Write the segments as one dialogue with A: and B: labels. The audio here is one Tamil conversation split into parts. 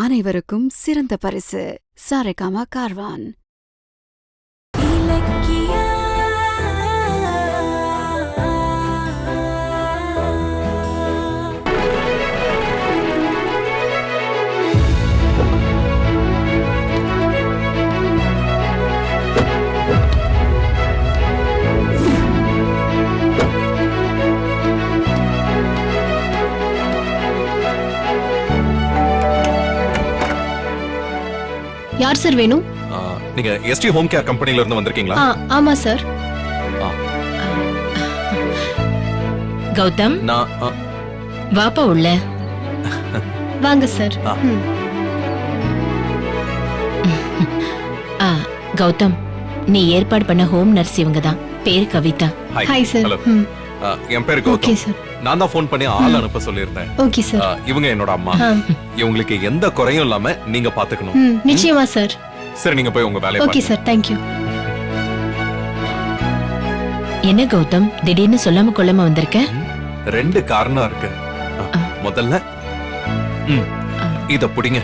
A: அனைவருக்கும் சிறந்த பரிசு சாரேகாமா கார்வான்.
B: யார் சார் வேணும்?
C: நீங்க எஸ்டி ஹோம் கேர் கம்பெனில இருந்து வந்திருக்கீங்களா?
B: ஆமா சார்.
D: கௌதம், வாப்பா உள்ள.
B: வாங்க சார்.
D: கௌதம், நீ ஏற்பாடு பண்ண ஹோம் நர்ஸ் இவங்க தான். பேரு கவிதா.
B: Hi sir.
C: என் பேரு கௌதம்.
B: Okay sir.
C: நான் தான் ஃபோன் பண்ணி ஆள் அனுப்ப சொல்லியிருந்தேன்.
B: Okay sir.
C: இவங்க என்னோட அம்மா. இவங்களுக்கு எந்த குறையும் இல்லாம நீங்க பாத்துக்கணும்.
B: நிச்சயமா சார்.
C: சரி, நீங்க போய் உங்க வேலையை
B: ஓகே சார். Thank you.
D: என்ன கௌதம், திடீர்னு சொல்லாம கொள்ளாம வந்திருக்க?
C: ரெண்டு காரணம் இருக்கு. முதல்ல இத புடிங்க.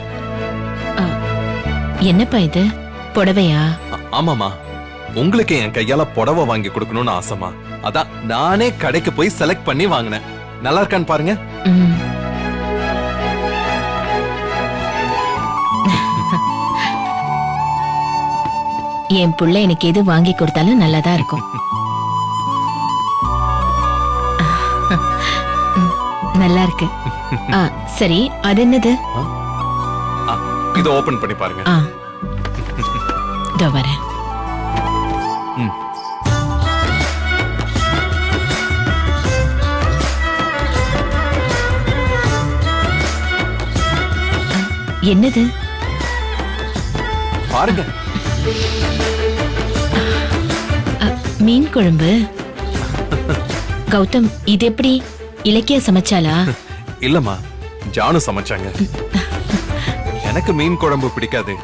D: என்னப்பா இது, புடவையா?
C: ஆமாமா, உங்களுக்கு என் கையால புடவை வாங்கி கொடுக்கணும்னு ஆசைமா. அதான் நானே கடைக்கு போய் செலக்ட் பண்ணி வாங்கினேன். நல்லா இருக்கான்னு பாருங்க.
D: என் புள்ள எனக்கு எது வாங்கி கொடுத்தாலும் நல்லதா இருக்கும். நல்லா இருக்கு. சரி, அது என்னது?
C: இத ஓபன் பண்ணி பாருங்க.
D: இதோ வரேன். என்னது
C: பாருங்க.
D: மீன் குழம்பு. கௌதம், இது எப்படி? இலக்கிய சமைச்சாலா?
C: இல்லம்மா, ஜானு சமைச்சாங்க. எனக்கு மீன் குழம்பு பிடிக்காது,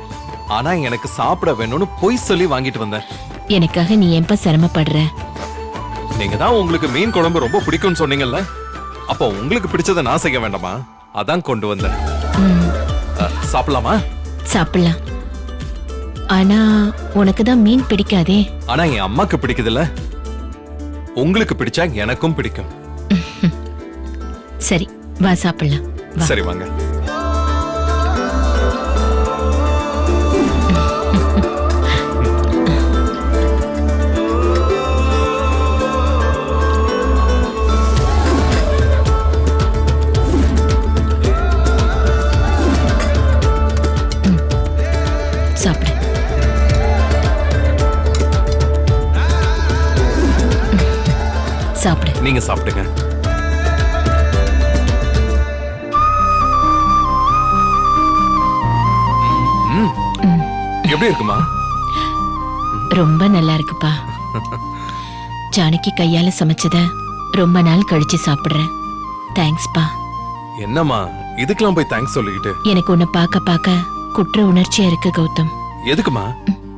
C: ஆனா எனக்கு சாப்பிட வேணும்னு பொய் சொல்லி வாங்கிட்டு வந்தேன்.
D: எனக்காக நீ ஏன்பா சிரமப்படுற?
C: நீங்க தான் உங்களுக்கு மீன் குழம்பு ரொம்ப பிடிக்கும்னு சொன்னீங்கல்ல, அப்போ உங்களுக்கு பிடிச்சதை நான் செய்ய வேண்டாமா? அதான் கொண்டு வந்தேன். சாப்பிடலாமா?
D: சாப்பிடலாம். ஆனா உனக்கு தான் மீன் பிடிக்காதே.
C: ஆனா என் அம்மாக்கு பிடிக்குதுல்ல, உங்களுக்கு பிடிச்சா எனக்கும் பிடிக்கும்.
D: சரி, வா சாப்பிடலாம்.
C: சரி, வாங்க.
D: சாப்பிடு. சாப்பிடு.
C: நீங்க சாப்பிடுங்க. எப்படி இருக்குமா?
D: ரொம்ப நல்லா இருக்குப்பா. ஜானகி கையால சமைச்சத ரொம்ப நாள் கழிச்சு சாப்பிடுறேன். தேங்க்ஸ்பா.
C: என்னம்மா இதுக்கெல்லாம் போய் தேங்க்ஸ் சொல்லிக்கிட்டு?
D: எனக்கு உன்னை பார்க்க பார்க்க குற்ற உணர்ச்சியா இருக்கு கௌதம்.
C: எதுக்குமா?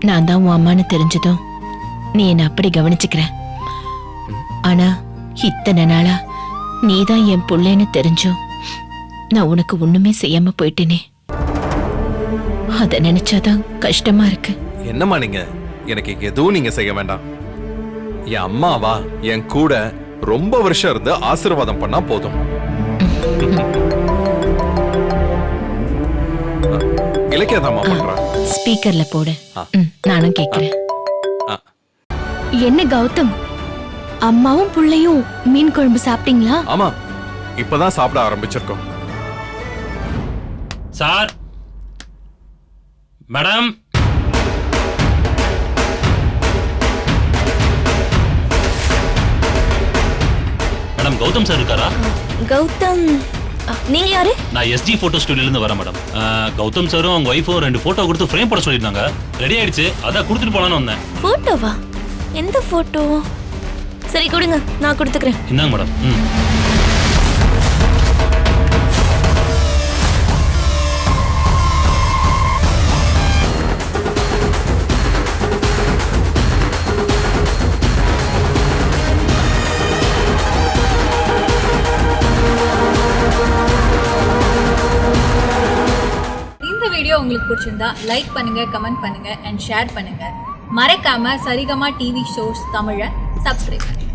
D: நான் தான் உன் அம்மான்னு தெரிஞ்சதும் நீ என்ன அப்படி கவனிச்சுக்கிற. ஆனா இத்தனை நாளா நீதான் என் புள்ளைன்னு தெரிஞ்சும் நான் உனக்கு ஒண்ணுமே செய்யாம போயிட்டேனே. அத நினைச்சாதான் கஷ்டமா இருக்கு.
C: என்னம்மா நீங்க, எனக்கு எதுவும் நீங்க செய்ய வேண்டாம். என் அம்மாவா என் கூட ரொம்ப வருஷம் இருந்து ஆசீர்வாதம் பண்ணா போதும். இலக்கியதாமா பண்றா.
D: ஸ்பீக்கர்ல போடு. நானும் கேக்குறேன்.
B: என்ன கௌதம், அம்மாவும் புள்ளையும் மீன் குழம்பு சாப்பிட்டீங்களா?
C: ஆமா, இப்பதான் சாப்பிட ஆரம்பிச்சிருக்கோம்.
E: Sir, madam, madam Gautam sir இருக்காரா?
B: கௌதம், நீங்க யாரு?
E: நான் எஸ்டி போட்டோ ஸ்டுடியோல இருந்து வரேன் மேடம். கௌதம் சாரும் அவங்க ஒய்ஃபும் 2 போட்டோ கொடுத்து ஃப்ரேம் போட சொல்லியிருந்தாங்க. ரெடி ஆயிடுச்சு, அதான் கொடுத்துட்டு போலான்னு வந்தேன்.
B: போட்டோவா? எந்த போட்டோ? சரி கொடுங்க, நான் கொடுத்துக்கிறேன்.
E: இந்தாங்க மேடம்.
F: உங்களுக்கு பிடிச்சிருந்தா லைக் பண்ணுங்க, கமெண்ட் பண்ணுங்க அண்ட் ஷேர் பண்ணுங்க. மறக்காம சரிகமா டிவி ஷோஸ் தமிழை சப்ஸ்கிரைப் பண்ணுங்க.